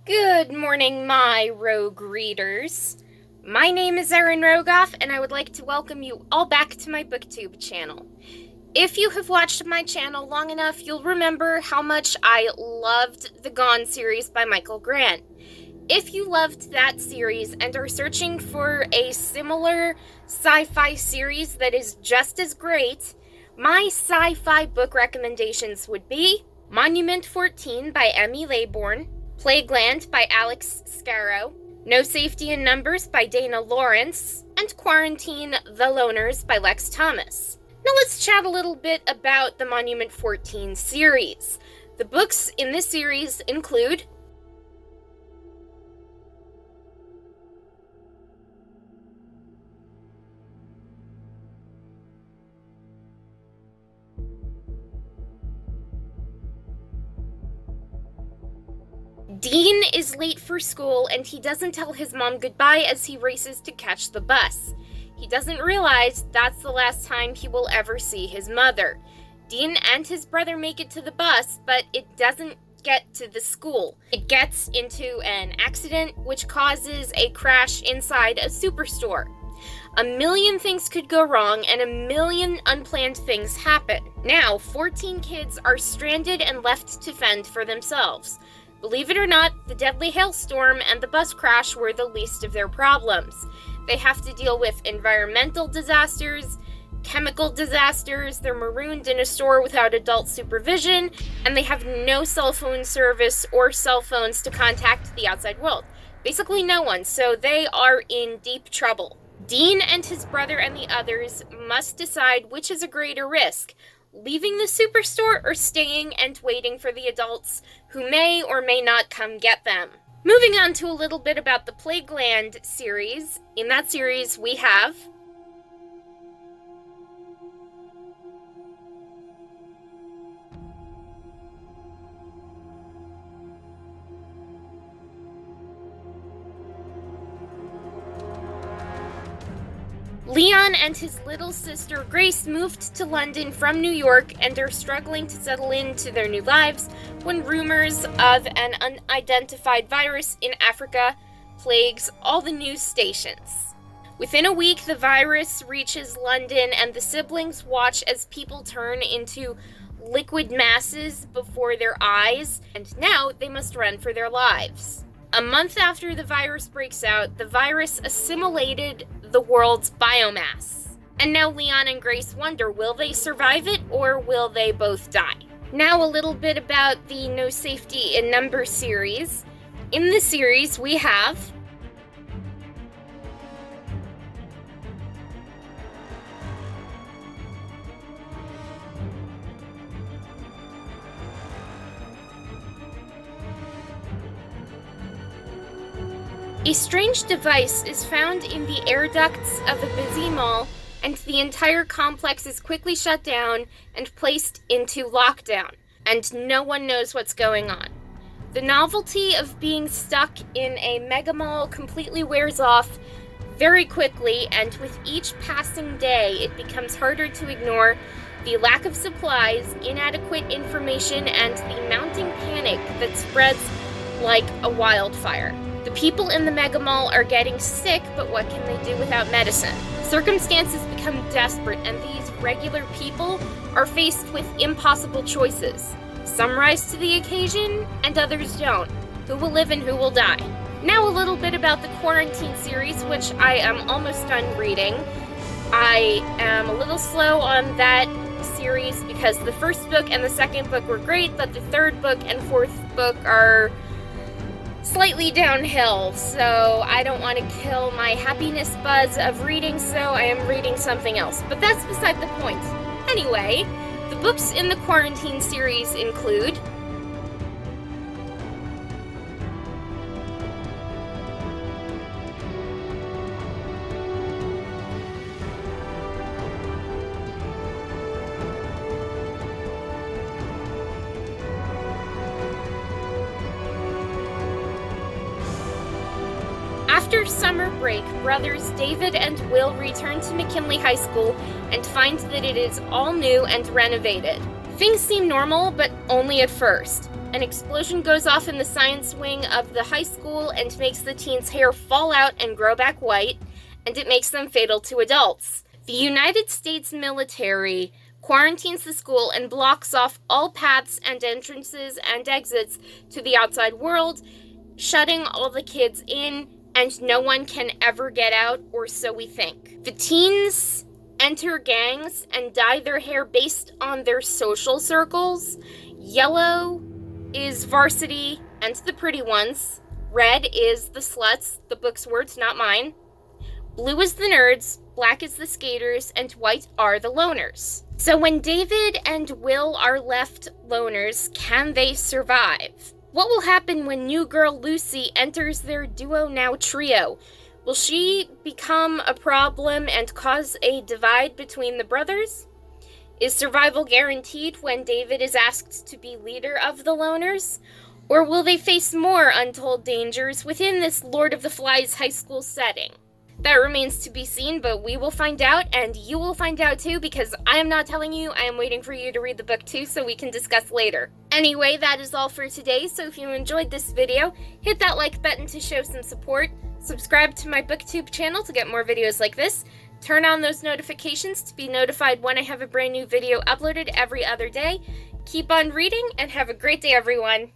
Good morning, my rogue readers. My name is Erin Rogoff, and I would like to welcome you all back to my BookTube channel. If you have watched my channel long enough, you'll remember how much I loved the Gone series by Michael Grant. If you loved that series and are searching for a similar sci-fi series that is just as great, my sci-fi book recommendations would be Monument 14 by Emmy Laybourne, Plagueland by Alex Scarrow, No Safety in Numbers by Dana Lawrence, and Quarantine: The Loners by Lex Thomas. Now let's chat a little bit about the Monument 14 series. The books in this series include Dean is late for school and he doesn't tell his mom goodbye as he races to catch the bus. He doesn't realize that's the last time he will ever see his mother. Dean and his brother make it to the bus, but it doesn't get to the school. It gets into an accident which causes a crash inside a superstore. A million things could go wrong and a million unplanned things happen. Now, 14 kids are stranded and left to fend for themselves. Believe it or not, the deadly hailstorm and the bus crash were the least of their problems. They have to deal with environmental disasters, chemical disasters, they're marooned in a store without adult supervision, and they have no cell phone service or cell phones to contact the outside world. Basically no one, so they are in deep trouble. Dean and his brother and the others must decide which is a greater risk, leaving the superstore or staying and waiting for the adults who may or may not come get them. Moving on to a little bit about the Plagueland series. In that series, we have Leon and his little sister Grace moved to London from New York and are struggling to settle into their new lives when rumors of an unidentified virus in Africa plagues all the news stations. Within a week, the virus reaches London and the siblings watch as people turn into liquid masses before their eyes, and now they must run for their lives. A month after the virus breaks out, the virus assimilated the world's biomass. And now Leon and Grace wonder, will they survive it or will they both die? Now a little bit about the No Safety in Numbers series. In the series, we have a strange device is found in the air ducts of a busy mall, and the entire complex is quickly shut down and placed into lockdown, and no one knows what's going on. The novelty of being stuck in a mega mall completely wears off very quickly, and with each passing day, it becomes harder to ignore the lack of supplies, inadequate information, and the mounting panic that spreads like a wildfire. The people in the mega mall are getting sick, but what can they do without medicine? Circumstances become desperate, and these regular people are faced with impossible choices. Some rise to the occasion, and others don't. Who will live and who will die? Now a little bit about the Quarantine series, which I am almost done reading. I am a little slow on that series because the first book and the second book were great, but the third book and fourth book are slightly downhill, so I don't want to kill my happiness buzz of reading, so I am reading something else. But that's beside the point. Anyway, the books in the Quarantine series include After summer break, brothers David and Will return to McKinley High School and find that it is all new and renovated. Things seem normal, but only at first. An explosion goes off in the science wing of the high school and makes the teens' hair fall out and grow back white, and it makes them fatal to adults. The United States military quarantines the school and blocks off all paths and entrances and exits to the outside world, shutting all the kids in, and no one can ever get out, or so we think. The teens enter gangs and dye their hair based on their social circles. Yellow is varsity and the pretty ones. Red is the sluts, the book's words, not mine. Blue is the nerds, black is the skaters, and white are the loners. So when David and Will are left loners, can they survive? What will happen when new girl Lucy enters their duo now trio? Will she become a problem and cause a divide between the brothers? Is survival guaranteed when David is asked to be leader of the loners? Or will they face more untold dangers within this Lord of the Flies high school setting? That remains to be seen, but we will find out, and you will find out too, because I am not telling you. I am waiting for you to read the book too, so we can discuss later. Anyway, that is all for today, so if you enjoyed this video, hit that like button to show some support, subscribe to my booktube channel to get more videos like this, turn on those notifications to be notified when I have a brand new video uploaded every other day. Keep on reading, and have a great day, everyone!